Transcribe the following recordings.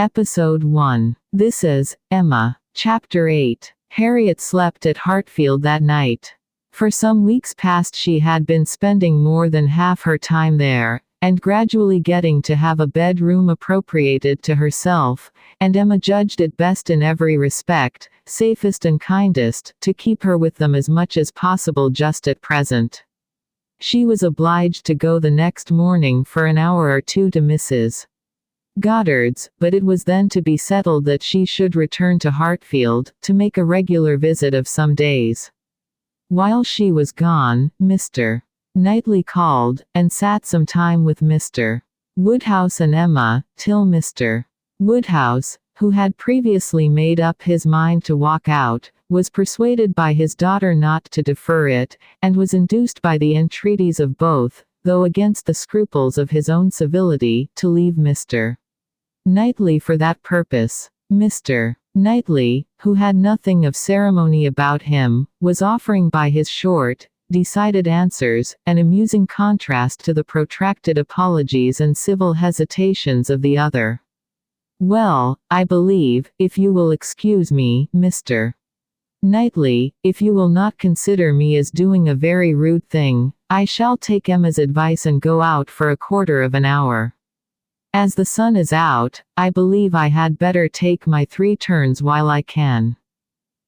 Episode 1. This is Emma. Chapter 8. Harriet slept at Hartfield that night. For some weeks past she had been spending more than half her time there, and gradually getting to have a bedroom appropriated to herself, and Emma judged it best in every respect, safest and kindest, to keep her with them as much as possible just at present. She was obliged to go the next morning for an hour or two to Mrs. Goddard's, but it was then to be settled that she should return to Hartfield, to make a regular visit of some days. While she was gone, Mr. Knightley called, and sat some time with Mr. Woodhouse and Emma, till Mr. Woodhouse, who had previously made up his mind to walk out, was persuaded by his daughter not to defer it, and was induced by the entreaties of both, though against the scruples of his own civility, to leave Mr. Knightley for that purpose. Mr. Knightley, who had nothing of ceremony about him, was offering by his short, decided answers, an amusing contrast to the protracted apologies and civil hesitations of the other. "Well, I believe, if you will excuse me, Mr. Knightley, if you will not consider me as doing a very rude thing, I shall take Emma's advice and go out for a quarter of an hour. As the sun is out, I believe I had better take my 3 turns while I can.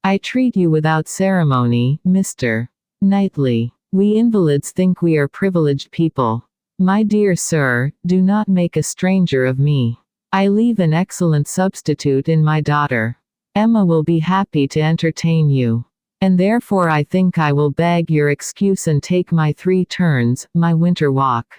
I treat you without ceremony, Mr. Knightley. We invalids think we are privileged people. My dear sir, do not make a stranger of me. I leave an excellent substitute in my daughter. Emma will be happy to entertain you. And therefore I think I will beg your excuse and take my 3 turns, my winter walk.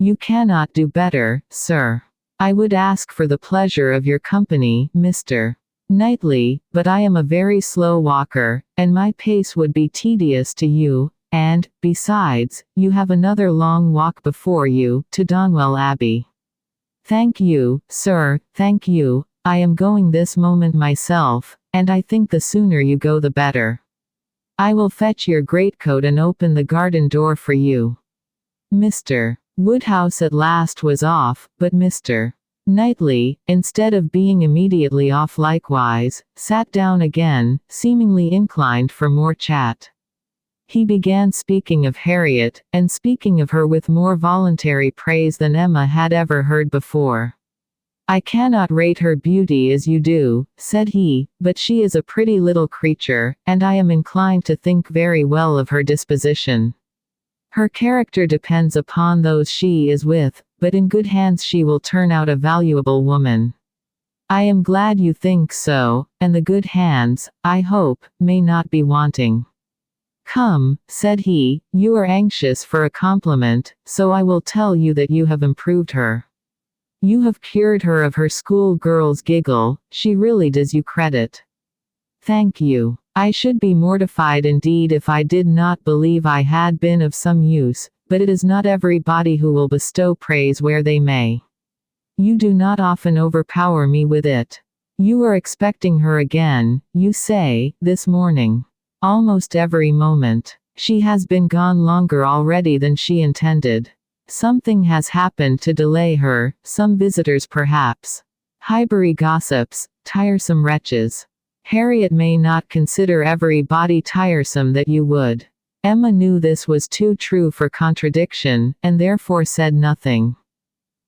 You cannot do better, sir. I would ask for the pleasure of your company, Mr. Knightley, but I am a very slow walker, and my pace would be tedious to you, and, besides, you have another long walk before you, to Donwell Abbey." "Thank you, sir, thank you. I am going this moment myself, and I think the sooner you go the better. I will fetch your greatcoat and open the garden door for you." Mr. Woodhouse at last was off, but Mr. Knightley, instead of being immediately off likewise, sat down again, seemingly inclined for more chat. He began speaking of Harriet, and speaking of her with more voluntary praise than Emma had ever heard before. "I cannot rate her beauty as you do," said he, "but she is a pretty little creature, and I am inclined to think very well of her disposition. Her character depends upon those she is with, but in good hands she will turn out a valuable woman. I am glad you think so, and the good hands, I hope, may not be wanting. Come," said he, "you are anxious for a compliment, so I will tell you that you have improved her. You have cured her of her school girl's giggle, she really does you credit." "Thank you. I should be mortified indeed if I did not believe I had been of some use, but it is not everybody who will bestow praise where they may. You do not often overpower me with it. You are expecting her again, you say, this morning. Almost every moment. She has been gone longer already than she intended. Something has happened to delay her, some visitors perhaps. Highbury gossips, tiresome wretches. Harriet may not consider everybody tiresome that you would." Emma knew this was too true for contradiction, and therefore said nothing.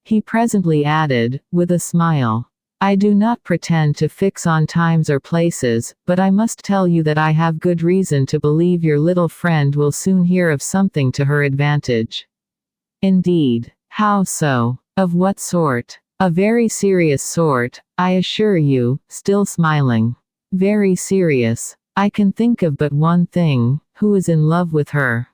He presently added, with a smile, "I do not pretend to fix on times or places, but I must tell you that I have good reason to believe your little friend will soon hear of something to her advantage." "Indeed. How so? Of what sort?" "A very serious sort, I assure you," still smiling. "Very serious. I can think of but one thing, who is in love with her."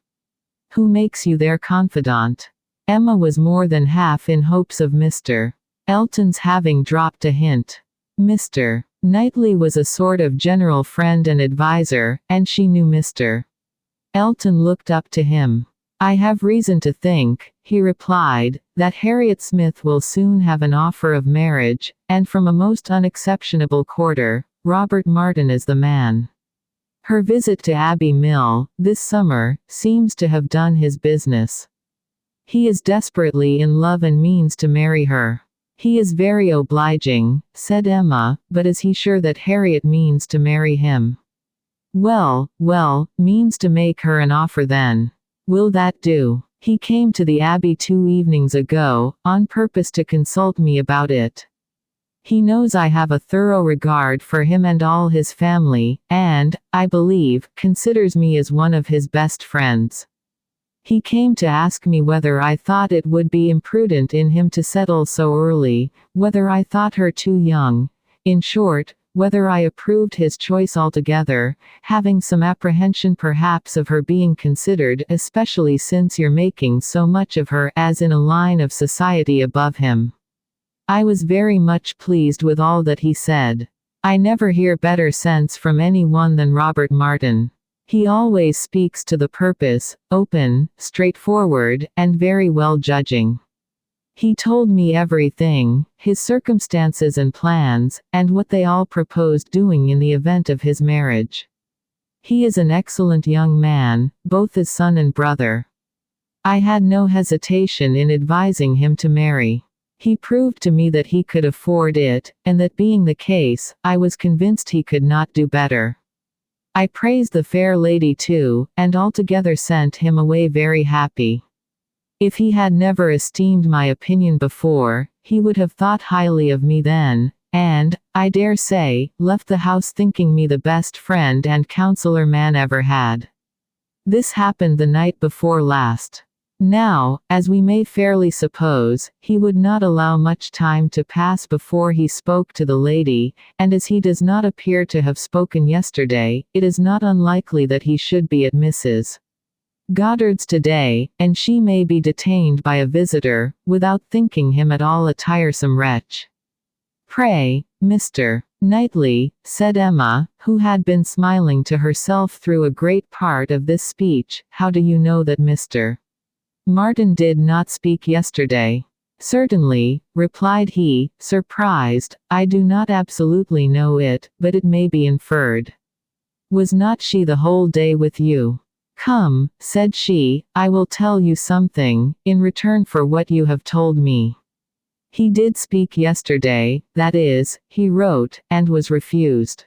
"Who makes you their confidant?" Emma was more than half in hopes of Mr. Elton's having dropped a hint. Mr. Knightley was a sort of general friend and adviser, and she knew Mr. Elton looked up to him. "I have reason to think," he replied, "that Harriet Smith will soon have an offer of marriage, and from a most unexceptionable quarter. Robert Martin is the man. Her visit to Abbey Mill, this summer, seems to have done his business. He is desperately in love and means to marry her. He is very obliging, said Emma, but is he sure that Harriet means to marry him? Well, means to make her an offer then. Will that do? He came to the Abbey 2 evenings ago, on purpose to consult me about it. He knows I have a thorough regard for him and all his family, and, I believe, considers me as one of his best friends. He came to ask me whether I thought it would be imprudent in him to settle so early, whether I thought her too young, in short, whether I approved his choice altogether, having some apprehension perhaps of her being considered, especially since you're making so much of her as in a line of society above him. I was very much pleased with all that he said. I never hear better sense from any one than Robert Martin. He always speaks to the purpose, open, straightforward, and very well judging. He told me everything, his circumstances and plans, and what they all proposed doing in the event of his marriage. He is an excellent young man, both as son and brother. I had no hesitation in advising him to marry. He proved to me that he could afford it, and that being the case, I was convinced he could not do better. I praised the fair lady too, and altogether sent him away very happy. If he had never esteemed my opinion before, he would have thought highly of me then, and, I dare say, left the house thinking me the best friend and counsellor man ever had. This happened the night before last. Now, as we may fairly suppose, he would not allow much time to pass before he spoke to the lady, and as he does not appear to have spoken yesterday, it is not unlikely that he should be at Mrs. Goddard's today, and she may be detained by a visitor, without thinking him at all a tiresome wretch. Pray, Mr. Knightley, said Emma, who had been smiling to herself through a great part of this speech, how do you know that Mr. Martin did not speak yesterday? Certainly, replied he, surprised, I do not absolutely know it, but it may be inferred. Was not she the whole day with you? Come, said she, I will tell you something, in return for what you have told me. He did speak yesterday, that is, he wrote, and was refused.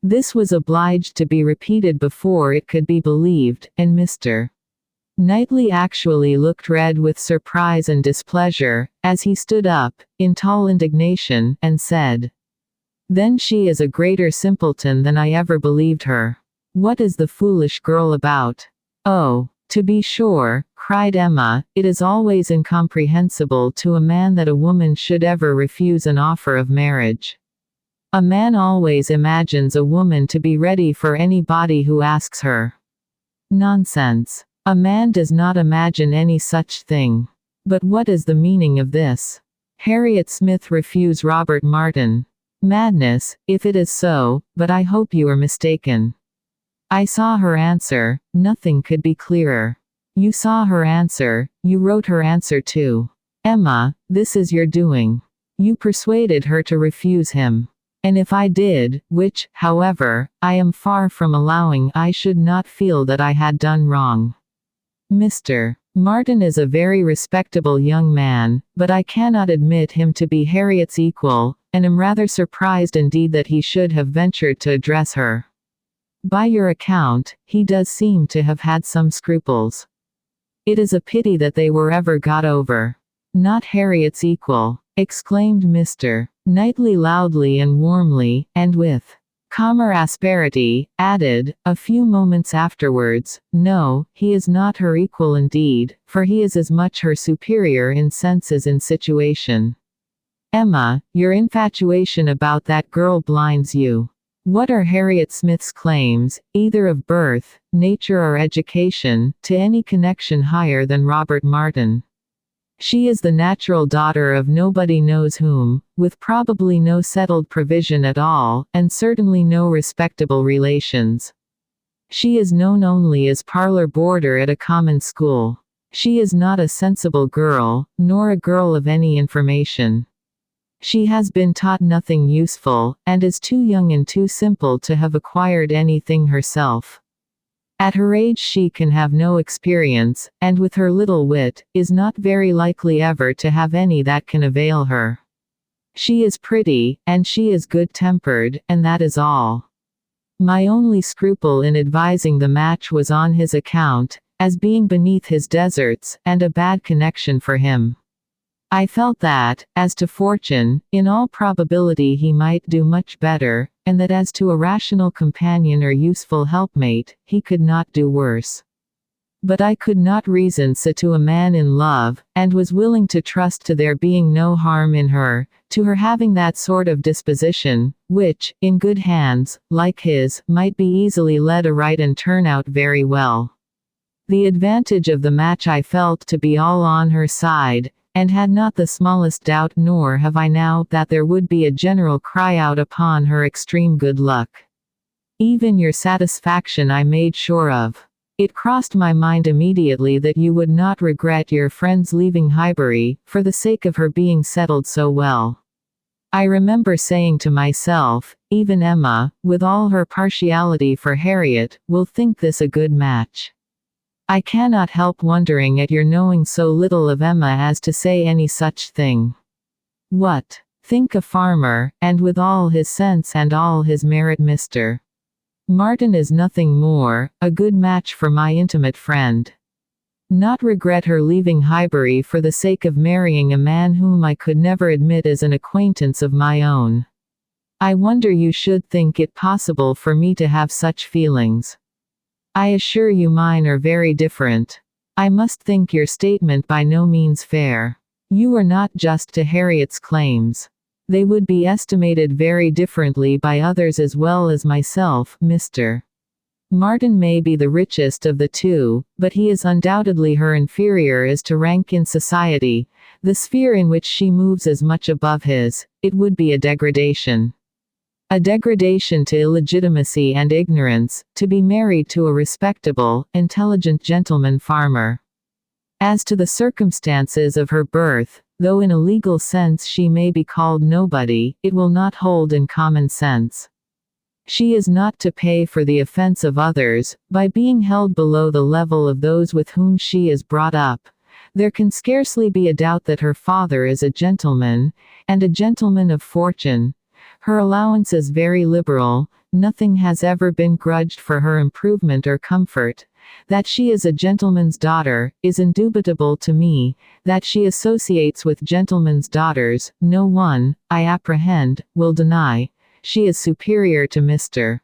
This was obliged to be repeated before it could be believed, and Mr. Knightley actually looked red with surprise and displeasure, as he stood up, in tall indignation, and said, Then she is a greater simpleton than I ever believed her. What is the foolish girl about? Oh, to be sure, cried Emma, it is always incomprehensible to a man that a woman should ever refuse an offer of marriage. A man always imagines a woman to be ready for anybody who asks her. Nonsense. A man does not imagine any such thing. But what is the meaning of this? Harriet Smith refuse Robert Martin. Madness, if it is so, but I hope you are mistaken. I saw her answer, nothing could be clearer. You saw her answer, you wrote her answer too. Emma, this is your doing. You persuaded her to refuse him. And if I did, which, however, I am far from allowing, I should not feel that I had done wrong. Mr. Martin is a very respectable young man, but I cannot admit him to be Harriet's equal, and am rather surprised indeed that he should have ventured to address her. By your account, he does seem to have had some scruples. It is a pity that they were ever got over. Not Harriet's equal, exclaimed Mr. Knightley loudly and warmly, and with calmer asperity, added, a few moments afterwards, no, he is not her equal indeed, for he is as much her superior in sense as in situation. Emma, your infatuation about that girl blinds you. What are Harriet Smith's claims, either of birth, nature or education, to any connection higher than Robert Martin? She is the natural daughter of nobody knows whom, with probably no settled provision at all, and certainly no respectable relations. She is known only as parlor boarder at a common school. She is not a sensible girl, nor a girl of any information. She has been taught nothing useful, and is too young and too simple to have acquired anything herself. At her age she can have no experience, and with her little wit, is not very likely ever to have any that can avail her. She is pretty, and she is good-tempered, and that is all. My only scruple in advising the match was on his account, as being beneath his deserts, and a bad connection for him. I felt that, as to fortune, in all probability he might do much better, and that as to a rational companion or useful helpmate, he could not do worse. But I could not reason so to a man in love, and was willing to trust to there being no harm in her, to her having that sort of disposition, which, in good hands, like his, might be easily led aright and turn out very well. The advantage of the match I felt to be all on her side, and had not the smallest doubt, nor have I now, that there would be a general cry out upon her extreme good luck. Even your satisfaction I made sure of. It crossed my mind immediately that you would not regret your friend's leaving Highbury, for the sake of her being settled so well. I remember saying to myself, even Emma, with all her partiality for Harriet, will think this a good match. I cannot help wondering at your knowing so little of Emma as to say any such thing. What? Think a farmer, and with all his sense and all his merit, Mr. Martin is nothing more, a good match for my intimate friend. Not regret her leaving Highbury for the sake of marrying a man whom I could never admit as an acquaintance of my own. I wonder you should think it possible for me to have such feelings. I assure you mine are very different. I must think your statement by no means fair. You are not just to Harriet's claims. They would be estimated very differently by others as well as myself, Mr. Martin may be the richest of the two, but he is undoubtedly her inferior as to rank in society. The sphere in which she moves is much above his. It would be a degradation. A degradation to illegitimacy and ignorance, to be married to a respectable, intelligent gentleman farmer. As to the circumstances of her birth, though in a legal sense she may be called nobody, it will not hold in common sense. She is not to pay for the offense of others, by being held below the level of those with whom she is brought up. There can scarcely be a doubt that her father is a gentleman, and a gentleman of fortune. Her allowance is very liberal, nothing has ever been grudged for her improvement or comfort. That she is a gentleman's daughter, is indubitable to me. That she associates with gentlemen's daughters, no one, I apprehend, will deny. She is superior to Mr.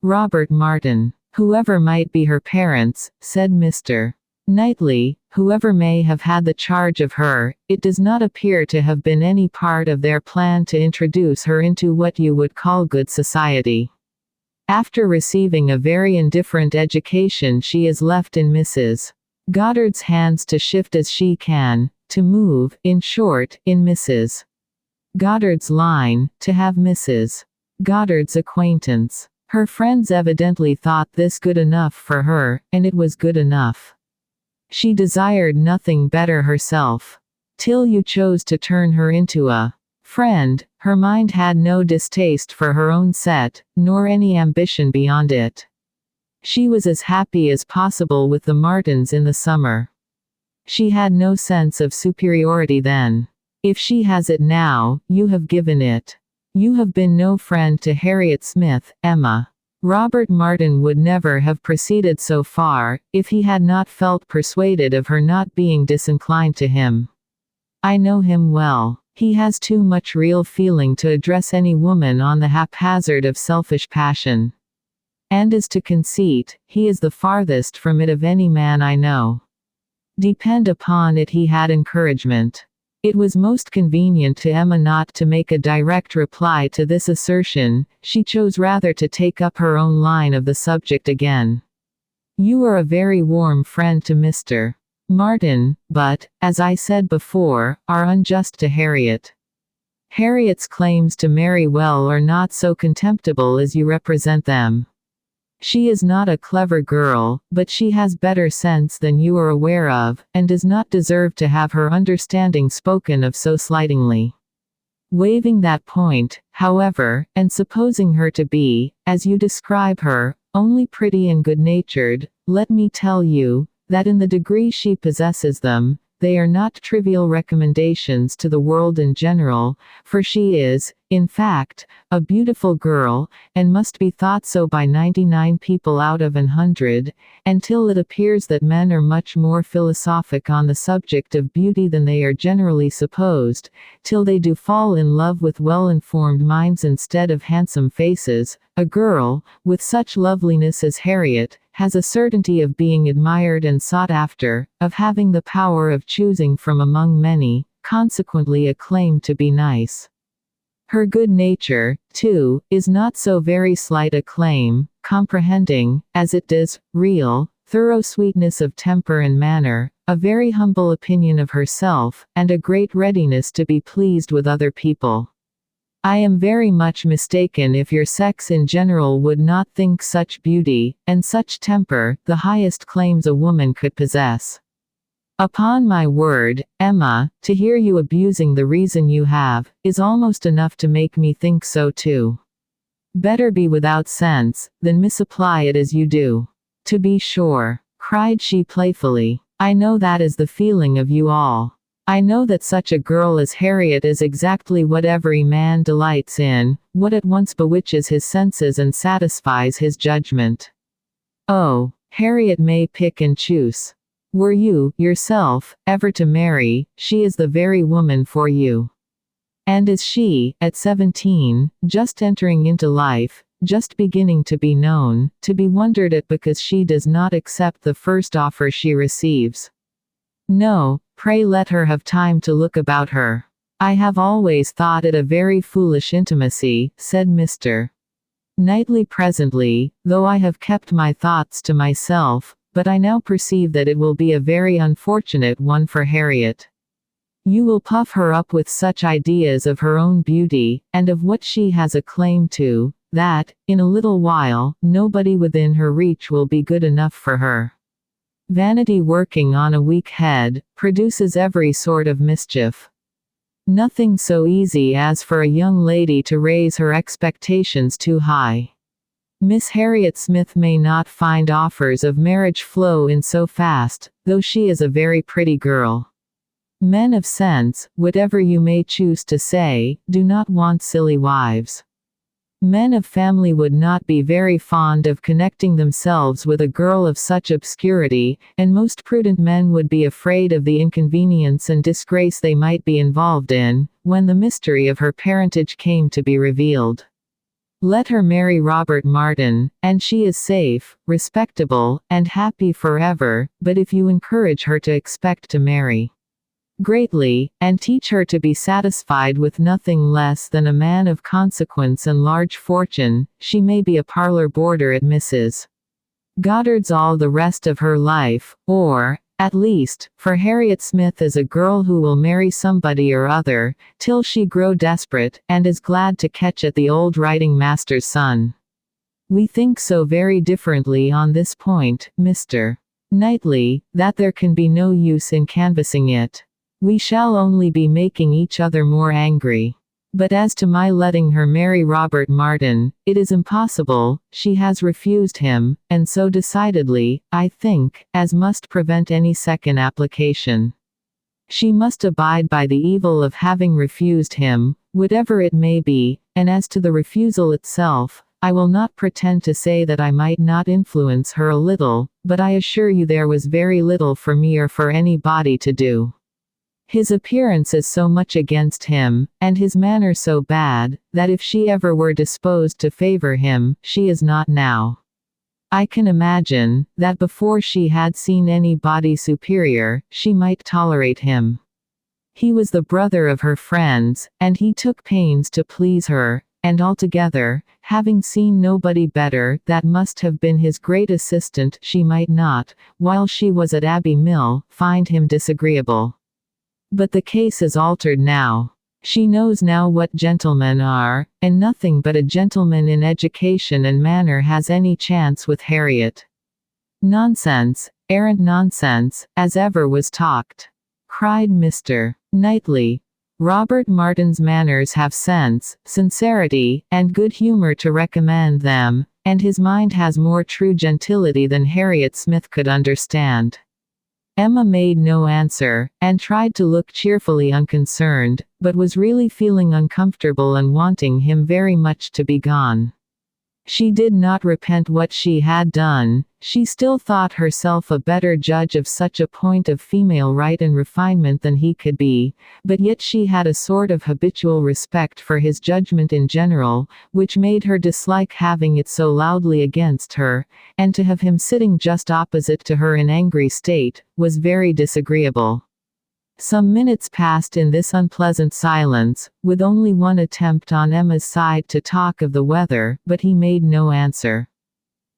Robert Martin. Whoever might be her parents, said Mr. Knightley, whoever may have had the charge of her, it does not appear to have been any part of their plan to introduce her into what you would call good society. After receiving a very indifferent education, she is left in Mrs. Goddard's hands to shift as she can, to move, in short, in Mrs. Goddard's line, to have Mrs. Goddard's acquaintance. Her friends evidently thought this good enough for her, and it was good enough. She desired nothing better herself. Till you chose to turn her into a friend, her mind had no distaste for her own set, nor any ambition beyond it. She was as happy as possible with the Martins in the summer. She had no sense of superiority then. If she has it now, you have given it. You have been no friend to Harriet Smith, Emma. Robert Martin would never have proceeded so far, if he had not felt persuaded of her not being disinclined to him. I know him well. He has too much real feeling to address any woman on the haphazard of selfish passion. And as to conceit, he is the farthest from it of any man I know. Depend upon it he had encouragement. It was most convenient to Emma not to make a direct reply to this assertion. She chose rather to take up her own line of the subject again. You are a very warm friend to Mr. Martin, but, as I said before, are unjust to Harriet. Harriet's claims to marry well are not so contemptible as you represent them. She is not a clever girl, but she has better sense than you are aware of, and does not deserve to have her understanding spoken of so slightingly. Waiving that point, however, and supposing her to be, as you describe her, only pretty and good-natured, let me tell you, that in the degree she possesses them, they are not trivial recommendations to the world in general, for she is, in fact, a beautiful girl, and must be thought so by 99 people out of 100, until it appears that men are much more philosophic on the subject of beauty than they are generally supposed, till they do fall in love with well-informed minds instead of handsome faces. A girl, with such loveliness as Harriet, has a certainty of being admired and sought after, of having the power of choosing from among many, consequently a claim to be nice. Her good nature, too, is not so very slight a claim, comprehending, as it does, real, thorough sweetness of temper and manner, a very humble opinion of herself, and a great readiness to be pleased with other people. I am very much mistaken if your sex in general would not think such beauty, and such temper, the highest claims a woman could possess. Upon my word, Emma, to hear you abusing the reason you have, is almost enough to make me think so too. Better be without sense, than misapply it as you do. To be sure, cried she playfully, I know that is the feeling of you all. I know that such a girl as Harriet is exactly what every man delights in, what at once bewitches his senses and satisfies his judgment. Oh, Harriet may pick and choose. Were you, yourself, ever to marry, she is the very woman for you. And is she, at 17, just entering into life, just beginning to be known, to be wondered at because she does not accept the first offer she receives? No, pray let her have time to look about her. I have always thought it a very foolish intimacy, said Mr. Knightley presently, though I have kept my thoughts to myself, but I now perceive that it will be a very unfortunate one for Harriet. You will puff her up with such ideas of her own beauty, and of what she has a claim to, that, in a little while, nobody within her reach will be good enough for her. Vanity working on a weak head, produces every sort of mischief. Nothing so easy as for a young lady to raise her expectations too high. Miss Harriet Smith may not find offers of marriage flow in so fast, though she is a very pretty girl. Men of sense, whatever you may choose to say, do not want silly wives. Men of family would not be very fond of connecting themselves with a girl of such obscurity, and most prudent men would be afraid of the inconvenience and disgrace they might be involved in, when the mystery of her parentage came to be revealed. Let her marry Robert Martin, and she is safe, respectable, and happy forever, but if you encourage her to expect to marry greatly, and teach her to be satisfied with nothing less than a man of consequence and large fortune, she may be a parlor boarder at Mrs. Goddard's all the rest of her life, or, at least, for Harriet Smith is a girl who will marry somebody or other, till she grow desperate, and is glad to catch at the old writing master's son. We think so very differently on this point, Mr. Knightley, that there can be no use in canvassing it. We shall only be making each other more angry. But as to my letting her marry Robert Martin, it is impossible. She has refused him, and so decidedly, I think, as must prevent any second application. She must abide by the evil of having refused him, whatever it may be, and as to the refusal itself, I will not pretend to say that I might not influence her a little, but I assure you there was very little for me or for anybody to do. His appearance is so much against him, and his manner so bad, that if she ever were disposed to favor him, she is not now. I can imagine, that before she had seen anybody superior, she might tolerate him. He was the brother of her friends, and he took pains to please her, and altogether, having seen nobody better, that must have been his great assistant, she might not, while she was at Abbey Mill, find him disagreeable. But the case is altered now. She knows now what gentlemen are, and nothing but a gentleman in education and manner has any chance with Harriet. Nonsense, arrant nonsense, as ever was talked, cried Mr. Knightley. Robert Martin's manners have sense, sincerity, and good humor to recommend them, and his mind has more true gentility than Harriet Smith could understand. Emma made no answer, and tried to look cheerfully unconcerned, but was really feeling uncomfortable and wanting him very much to be gone. She did not repent what she had done. She still thought herself a better judge of such a point of female right and refinement than he could be, but yet she had a sort of habitual respect for his judgment in general, which made her dislike having it so loudly against her, and to have him sitting just opposite to her in angry state, was very disagreeable. Some minutes passed in this unpleasant silence, with only one attempt on Emma's side to talk of the weather, but he made no answer.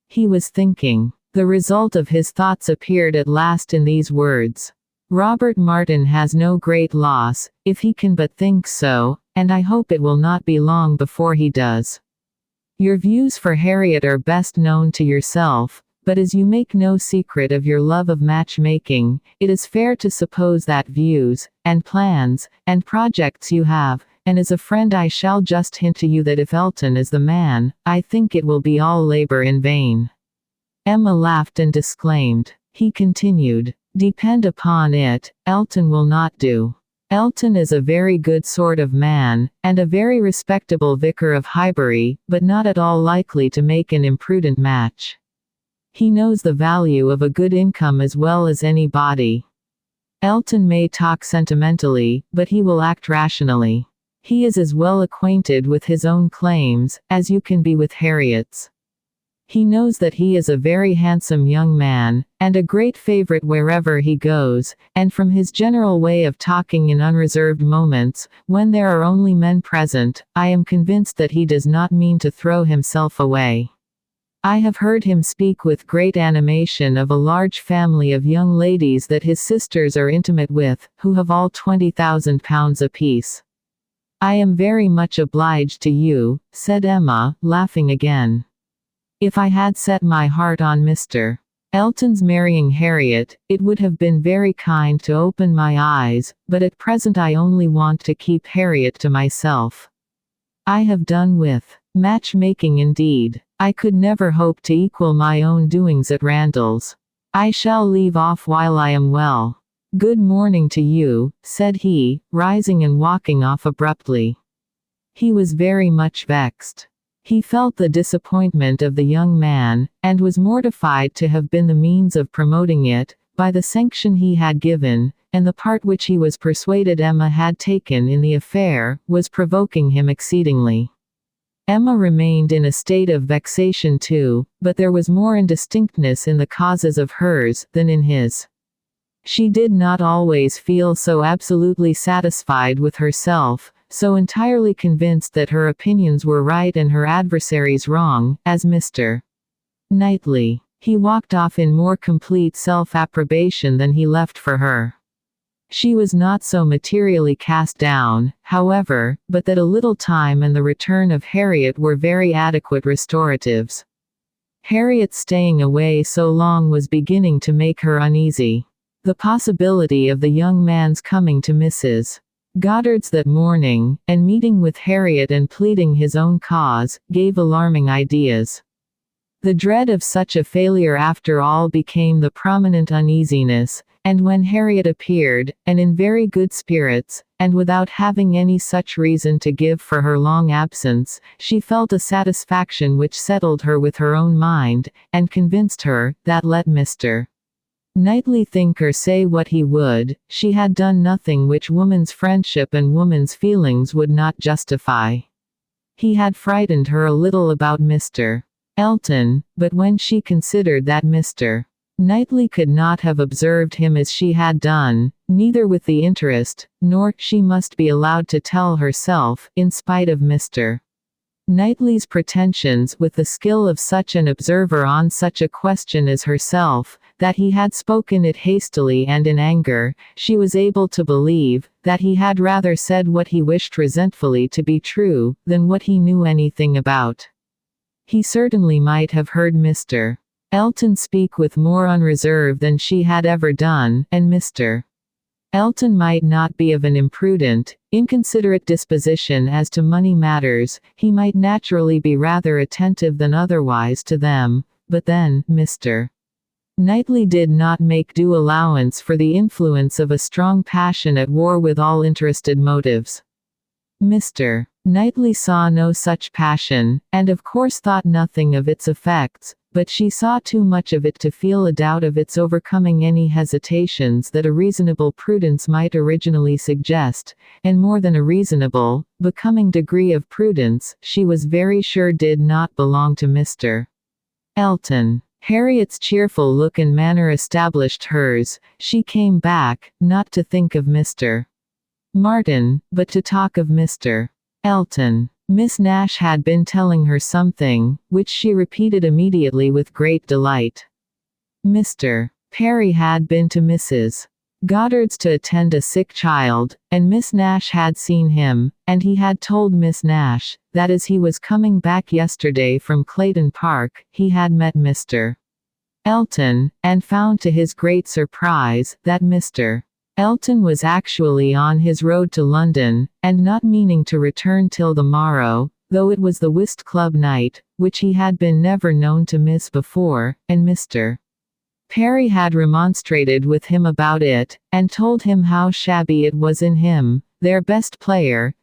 He was thinking. The result of his thoughts appeared at last in these words. "Robert Martin has no great loss, if he can but think so, and I hope it will not be long before he does. Your views for Harriet are best known to yourself, but as you make no secret of your love of matchmaking, it is fair to suppose that views, and plans, and projects you have, and as a friend I shall just hint to you that if Elton is the man, I think it will be all labor in vain." Emma laughed and disclaimed. He continued, "Depend upon it, Elton will not do. Elton is a very good sort of man, and a very respectable vicar of Highbury, but not at all likely to make an imprudent match. He knows the value of a good income as well as anybody. Elton may talk sentimentally, but he will act rationally. He is as well acquainted with his own claims, as you can be with Harriet's. He knows that he is a very handsome young man, and a great favorite wherever he goes, and from his general way of talking in unreserved moments, when there are only men present, I am convinced that he does not mean to throw himself away. I have heard him speak with great animation of a large family of young ladies that his sisters are intimate with, who have all £20,000 apiece." "I am very much obliged to you," said Emma, laughing again. "If I had set my heart on Mr. Elton's marrying Harriet, it would have been very kind to open my eyes, but at present I only want to keep Harriet to myself. I have done with matchmaking indeed. I could never hope to equal my own doings at Randall's. I shall leave off while I am well. Good morning to you," said he, rising and walking off abruptly. He was very much vexed. He felt the disappointment of the young man, and was mortified to have been the means of promoting it, by the sanction he had given, and the part which he was persuaded Emma had taken in the affair, was provoking him exceedingly. Emma remained in a state of vexation too, but there was more indistinctness in the causes of hers, than in his. She did not always feel so absolutely satisfied with herself, so entirely convinced that her opinions were right and her adversaries wrong, as Mr. Knightley. He walked off in more complete self-approbation than he left for her. She was not so materially cast down, however, but that a little time and the return of Harriet were very adequate restoratives. Harriet's staying away so long was beginning to make her uneasy. The possibility of the young man's coming to Mrs. Goddard's that morning, and meeting with Harriet and pleading his own cause, gave alarming ideas. The dread of such a failure after all became the prominent uneasiness, and when Harriet appeared, and in very good spirits, and without having any such reason to give for her long absence, she felt a satisfaction which settled her with her own mind, and convinced her, that let Mr. Knightley think or say what he would, she had done nothing which woman's friendship and woman's feelings would not justify. He had frightened her a little about Mr. Elton, but when she considered that Mr. Knightley could not have observed him as she had done, neither with the interest, nor, she must be allowed to tell herself, in spite of Mr. Knightley's pretensions, with the skill of such an observer on such a question as herself, that he had spoken it hastily and in anger, she was able to believe, that he had rather said what he wished resentfully to be true, than what he knew anything about. He certainly might have heard Mr. Elton speak with more unreserve than she had ever done, and Mr. Elton might not be of an imprudent, inconsiderate disposition as to money matters, he might naturally be rather attentive than otherwise to them, but then, Mr. Knightley did not make due allowance for the influence of a strong passion at war with all interested motives. Mr. Knightley saw no such passion, and of course thought nothing of its effects, but she saw too much of it to feel a doubt of its overcoming any hesitations that a reasonable prudence might originally suggest, and more than a reasonable, becoming degree of prudence, she was very sure did not belong to Mr. Elton. Harriet's cheerful look and manner established hers. She came back, not to think of Mr. Martin, but to talk of Mr. Elton. Miss Nash had been telling her something, which she repeated immediately with great delight. Mr. Perry had been to Mrs. Goddard's to attend a sick child, and Miss Nash had seen him, and he had told Miss Nash, that as he was coming back yesterday from Clayton Park, he had met Mr. Elton, and found to his great surprise, that Mr. Elton was actually on his road to London, and not meaning to return till the morrow, though it was the whist club night, which he had been never known to miss before, and Mr. Perry had remonstrated with him about it, and told him how shabby it was in him, their best player,